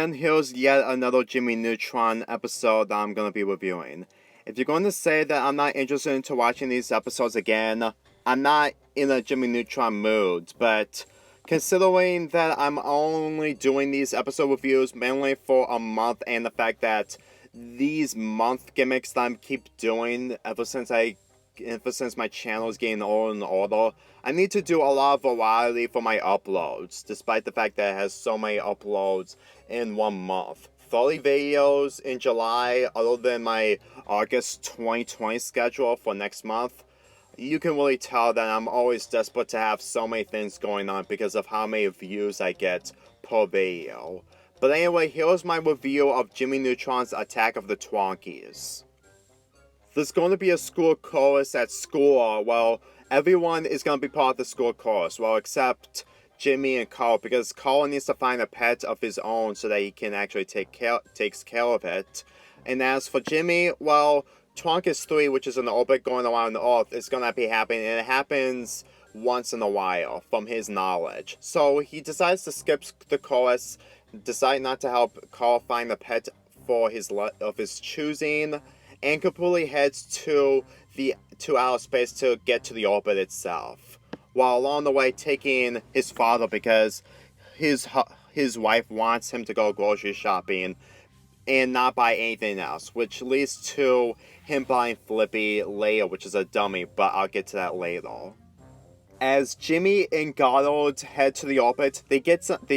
And here's yet another Jimmy Neutron episode that I'm going to be reviewing. If you're going to say that I'm not interested into watching these episodes again, I'm not in a Jimmy Neutron mood, but considering that I'm only doing these episode reviews mainly for a month, and the fact that these month gimmicks that I keep doing ever since my channel is getting older and older, I need to do a lot of variety for my uploads, despite the fact that it has so many uploads in 1 month. 30 videos in July, other than my August 2020 schedule for next month. You can really tell that I'm always desperate to have so many things going on because of how many views I get per video. But anyway, here's my review of Jimmy Neutron's Attack of the Twonkies. There's going to be a school chorus at school. Well, everyone is going to be part of the school chorus. Well, except Jimmy and Carl, because Carl needs to find a pet of his own so that he can actually takes care of it. And as for Jimmy, well, Twonkies 3, which is an orbit going around the Earth, is going to be happening, and it happens once in a while, from his knowledge. So he decides to skip the chorus, decide not to help Carl find a pet of his choosing, and completely heads to outer space to get to the orbit itself, while along the way taking his father because his wife wants him to go grocery shopping and not buy anything else, which leads to him buying Flippy later, which is a dummy, but I'll get to that later. As Jimmy and Goddard head to the orbit, they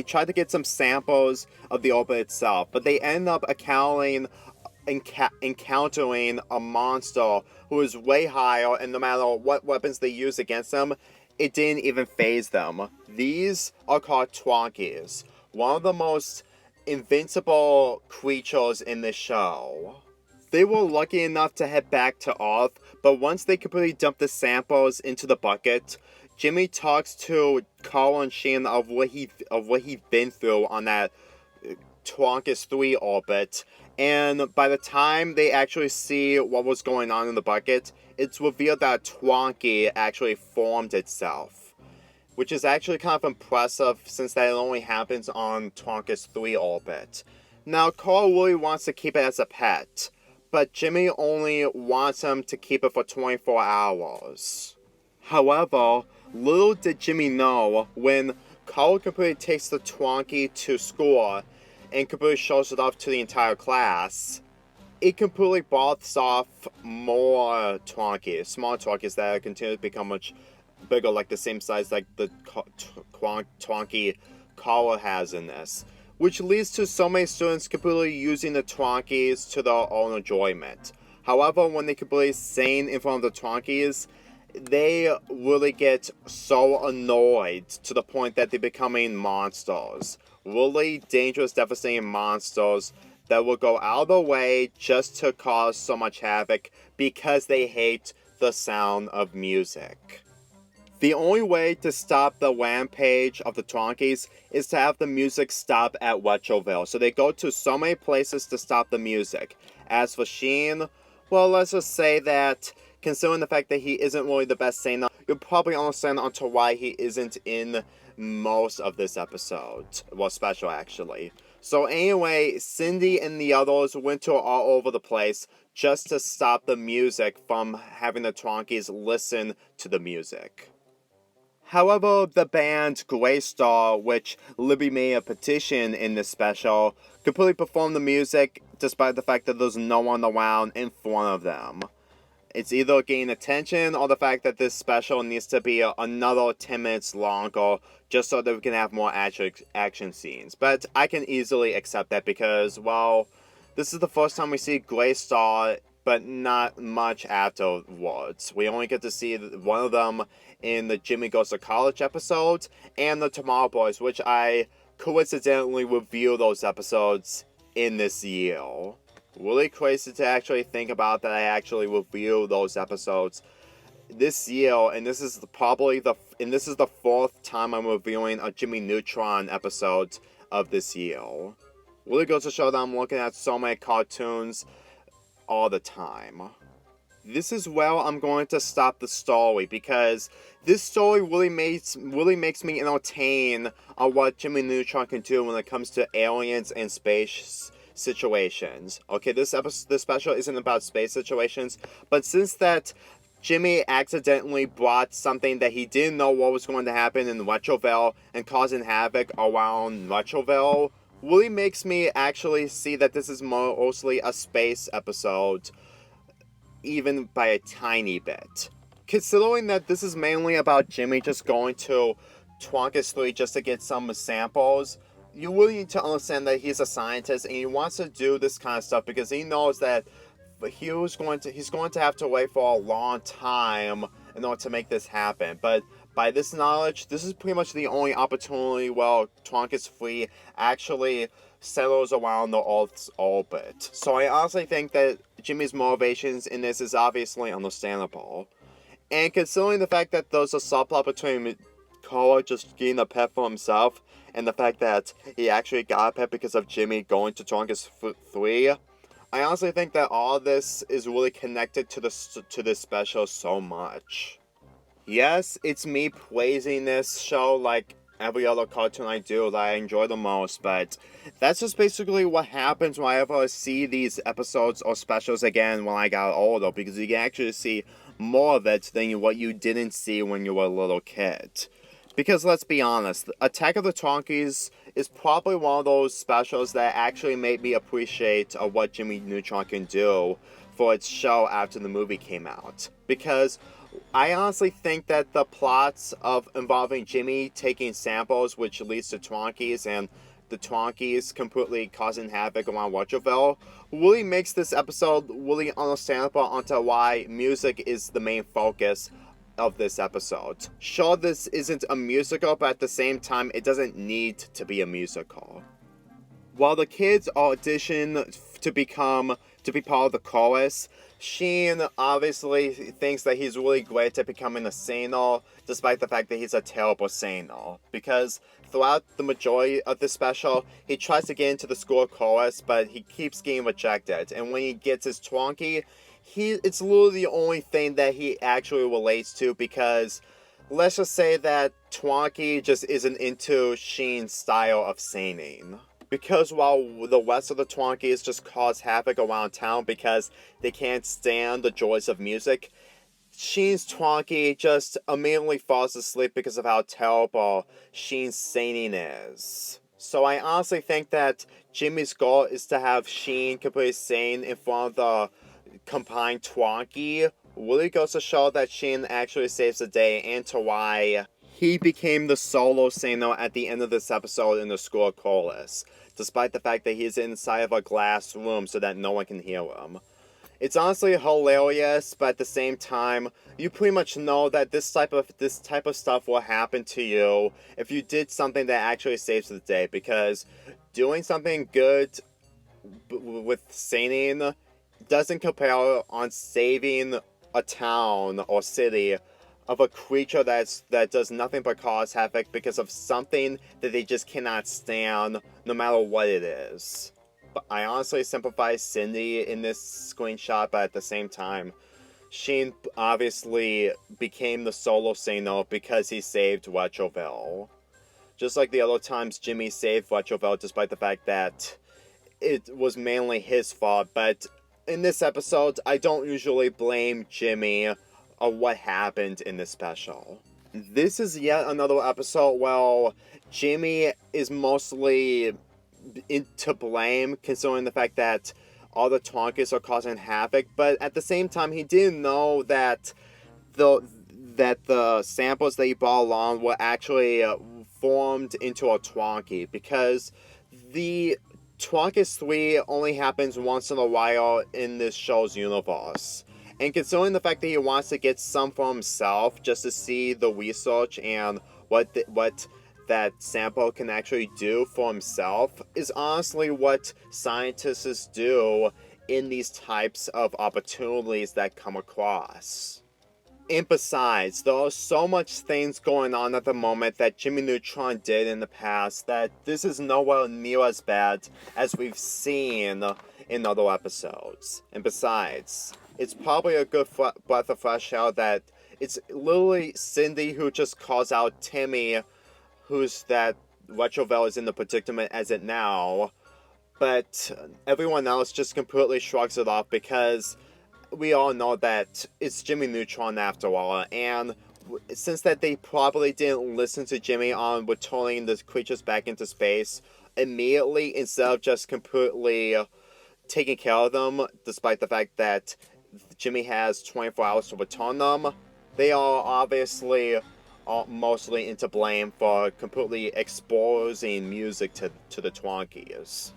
try to get some samples of the orbit itself, but they end up encountering a monster who is way higher, and no matter what weapons they use against them, it didn't even faze them. These are called Twonkies, one of the most invincible creatures in the show. They were lucky enough to head back to Earth, but once they completely dump the samples into the bucket, Jimmy talks to Carl and Shane of what he's been through on that Twonkies 3 orbit, and by the time they actually see what was going on in the bucket, it's revealed that Twonkie actually formed itself, which is actually kind of impressive since that only happens on Twonkies 3 orbit. Now, Carl really wants to keep it as a pet, but Jimmy only wants him to keep it for 24 hours. However, little did Jimmy know, when Carl completely takes the Twonkie to school and completely shows it off to the entire class, it completely births off more Twonkies, small Twonkies that continue to become much bigger, like the same size like the Twonkie Carl has in this, which leads to so many students completely using the Twonkies to their own enjoyment. However, when they completely sing in front of the Twonkies, they really get so annoyed to the point that they're becoming monsters. Really dangerous, devastating monsters that will go out of their way just to cause so much havoc because they hate the sound of music. The only way to stop the rampage of the Twonkies is to have the music stop at Retroville. So they go to so many places to stop the music. As for Sheen, well, let's just say that, considering the fact that he isn't really the best singer, you'll probably understand onto why he isn't in most of this episode. Well, special actually. So anyway, Cindy and the others went to all over the place just to stop the music from having the Twonkies listen to the music. However, the band Grey Star, which Libby made a petition in this special, completely performed the music despite the fact that there's no one around in front of them. It's either getting attention or the fact that this special needs to be another 10 minutes longer just so that we can have more action scenes. But I can easily accept that because, well, this is the first time we see Grey Star, but not much afterwards. We only get to see one of them in the Jimmy Goes to College episode and the Tomorrow Boys, which I coincidentally review those episodes in this year. Really crazy to actually think about that I actually review those episodes this year, and this is the fourth time I'm reviewing a Jimmy Neutron episode of this year. Really goes to show that I'm looking at so many cartoons all the time. this is where I'm going to stop the story, because this story really makes me entertain on what Jimmy Neutron can do when it comes to aliens and space situations. Okay, this special isn't about space situations, but since that Jimmy accidentally brought something that he didn't know what was going to happen in Retroville and causing havoc around Retroville, really makes me actually see that this is mostly a space episode, even by a tiny bit. Considering that this is mainly about Jimmy just going to Twonkies 3 just to get some samples, you really need to understand that he's a scientist and he wants to do this kind of stuff because he knows that he's going to have to wait for a long time in order to make this happen. But by this knowledge, this is pretty much the only opportunity where Twonkies 3 actually settles around the Earth's orbit. So I honestly think that Jimmy's motivations in this is obviously understandable. And considering the fact that there's a subplot between Koa just getting a pet for himself, and the fact that he actually got a pet because of Jimmy going to Twonkies 3, I honestly think that all this is really connected to this special so much. Yes, it's me praising this show like every other cartoon I do that I enjoy the most, but that's just basically what happens whenever I see these episodes or specials again when I got older, because you can actually see more of it than what you didn't see when you were a little kid. Because let's be honest, Attack of the Twonkies is probably one of those specials that actually made me appreciate what Jimmy Neutron can do for its show after the movie came out. Because I honestly think that the plots of involving Jimmy taking samples, which leads to Twonkies, and the Twonkies completely causing havoc around Retroville, really makes this episode really understandable onto why music is the main focus of this episode. Sure, this isn't a musical, but at the same time, it doesn't need to be a musical. While the kids audition to be part of the chorus, Sheen obviously thinks that he's really great at becoming a singer, despite the fact that he's a terrible singer. Because throughout the majority of the special, he tries to get into the school chorus, but he keeps getting rejected. And when he gets his Twonkie, it's literally the only thing that he actually relates to, because let's just say that Twonkie just isn't into Sheen's style of singing. Because while the rest of the Twonkies just cause havoc around town because they can't stand the joys of music, Sheen's Twonkie just immediately falls asleep because of how terrible Sheen's singing is. So I honestly think that Jimmy's goal is to have Sheen completely sing in front of the combined Twonkie. Really goes to show that Sheen actually saves the day, and to why he became the solo singer at the end of this episode in the school chorus, despite the fact that he's inside of a glass room so that no one can hear him. It's honestly hilarious, but at the same time, you pretty much know that this type of stuff will happen to you if you did something that actually saves the day, because doing something good with singing doesn't compare on saving a town or city of a creature that does nothing but cause havoc because of something that they just cannot stand, no matter what it is. But I honestly sympathize Cindy in this screenshot, but at the same time, Sheen obviously became the solo singer because he saved Retroville. Just like the other times Jimmy saved Retroville, despite the fact that it was mainly his fault, but in this episode, I don't usually blame Jimmy of what happened in this special. This is yet another episode where Jimmy is mostly to blame, considering the fact that all the Twonkies are causing havoc, but at the same time, he didn't know that the samples that he brought along were actually formed into a Twonkie, because the Twonkies 3 only happens once in a while in this show's universe. And considering the fact that he wants to get some for himself just to see the research and what that sample can actually do for himself is honestly what scientists do in these types of opportunities that come across. And besides, there are so much things going on at the moment that Jimmy Neutron did in the past that this is nowhere near as bad as we've seen in other episodes. And besides, it's probably a good breath of fresh air that it's literally Cindy who just calls out Timmy, who's that Retroville is in the predicament as it now, but everyone else just completely shrugs it off because we all know that it's Jimmy Neutron after all, and since that they probably didn't listen to Jimmy on returning the creatures back into space immediately instead of just completely taking care of them, despite the fact that Jimmy has 24 hours to return them, they are obviously mostly into blame for completely exposing music to the Twonkies.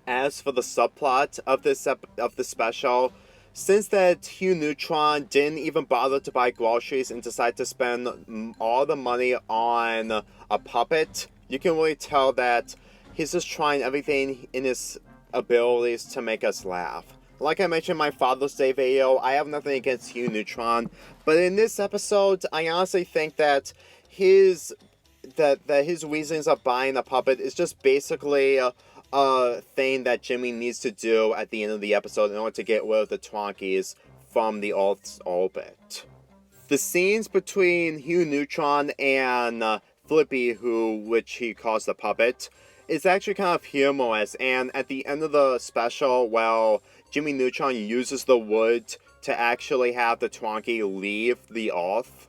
As for the subplot of this special, since that Hugh Neutron didn't even bother to buy groceries and decided to spend all the money on a puppet, you can really tell that he's just trying everything in his abilities to make us laugh. Like I mentioned in my Father's Day video, I have nothing against Hugh Neutron, but in this episode, I honestly think that his reasons of buying a puppet is just basically a thing that Jimmy needs to do at the end of the episode in order to get rid of the Twonkies from the Earth's orbit. The scenes between Hugh Neutron and Flippy, which he calls the puppet, is actually kind of humorous, and at the end of the special, well, Jimmy Neutron uses the wood to actually have the Twonkie leave the Earth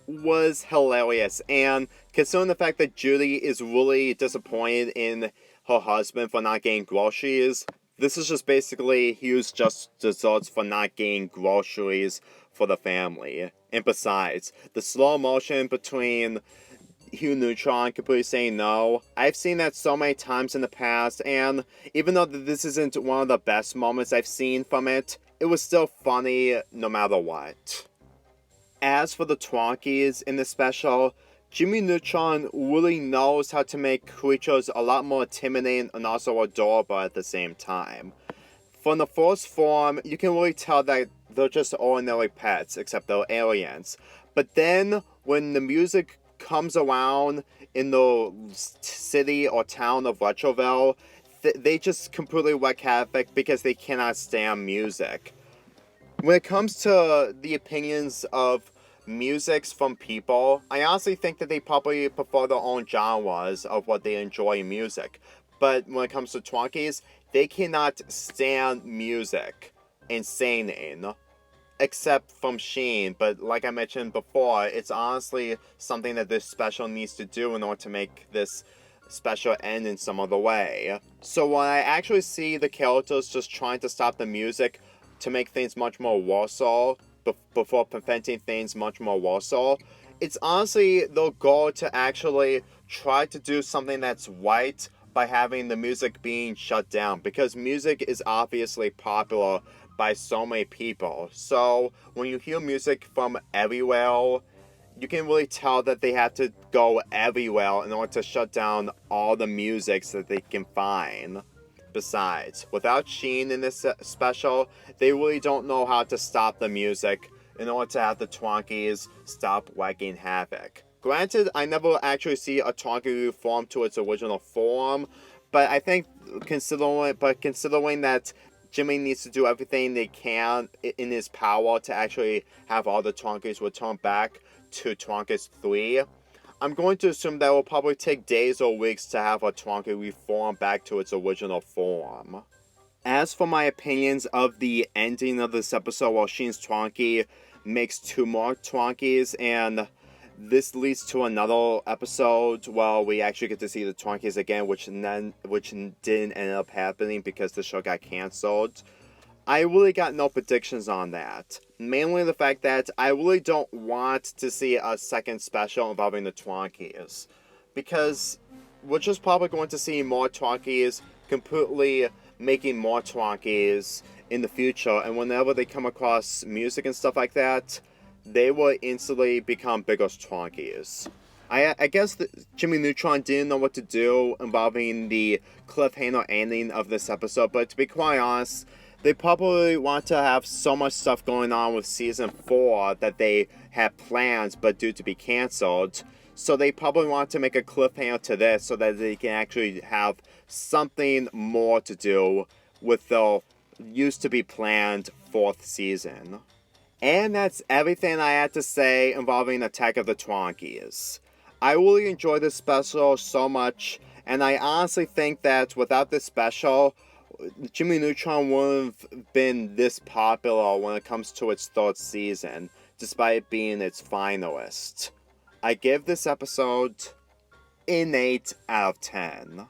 was hilarious, and considering the fact that Judy is really disappointed in her husband for not getting groceries, this is just basically Hugh's just desserts for not getting groceries for the family. And besides, the slow motion between Hugh Neutron completely saying no, I've seen that so many times in the past, and even though this isn't one of the best moments I've seen from it, it was still funny no matter what. As for the Twonkies in this special, Jimmy Neutron really knows how to make creatures a lot more intimidating and also adorable at the same time. From the first form, you can really tell that they're just ordinary pets, except they're aliens. But then, when the music comes around in the city or town of Retroville, they just completely wreak havoc because they cannot stand music. When it comes to the opinions of musics from people, I honestly think that they probably prefer their own genres of what they enjoy in music. But when it comes to Twonkies, they cannot stand music and singing, except from Sheen. But like I mentioned before, it's honestly something that this special needs to do in order to make this special end in some other way. So when I actually see the characters just trying to stop the music to make things much more worse before preventing things much more worse, it's honestly their goal to actually try to do something that's right by having the music being shut down, because music is obviously popular by so many people. So when you hear music from everywhere, you can really tell that they have to go everywhere in order to shut down all the musics that they can find. Besides, without Sheen in this special, they really don't know how to stop the music in order to have the Twonkies stop wreaking havoc. Granted, I never actually see a Twonkie reform to its original form, but I think considering that Jimmy needs to do everything they can in his power to actually have all the Twonkies return back to Twonkies 3, I'm going to assume that it will probably take days or weeks to have a Twonkie reform back to its original form. As for my opinions of the ending of this episode, while Sheen's Twonkie makes 2 more Twonkies, and this leads to another episode where we actually get to see the Twonkies again, which didn't end up happening because the show got cancelled. I really got no predictions on that. Mainly the fact that I really don't want to see a second special involving the Twonkies, because we're just probably going to see more Twonkies completely making more Twonkies in the future, and whenever they come across music and stuff like that, they will instantly become bigger Twonkies. I guess that Jimmy Neutron didn't know what to do involving the cliffhanger ending of this episode, but to be quite honest, they probably want to have so much stuff going on with Season 4 that they had plans but due to be cancelled. So they probably want to make a cliffhanger to this so that they can actually have something more to do with their used to be planned 4th season. And that's everything I had to say involving Attack of the Twonkies. I really enjoyed this special so much, and I honestly think that without this special, Jimmy Neutron wouldn't have been this popular when it comes to its 3rd season, despite being its finalist. I give this episode an 8 out of 10.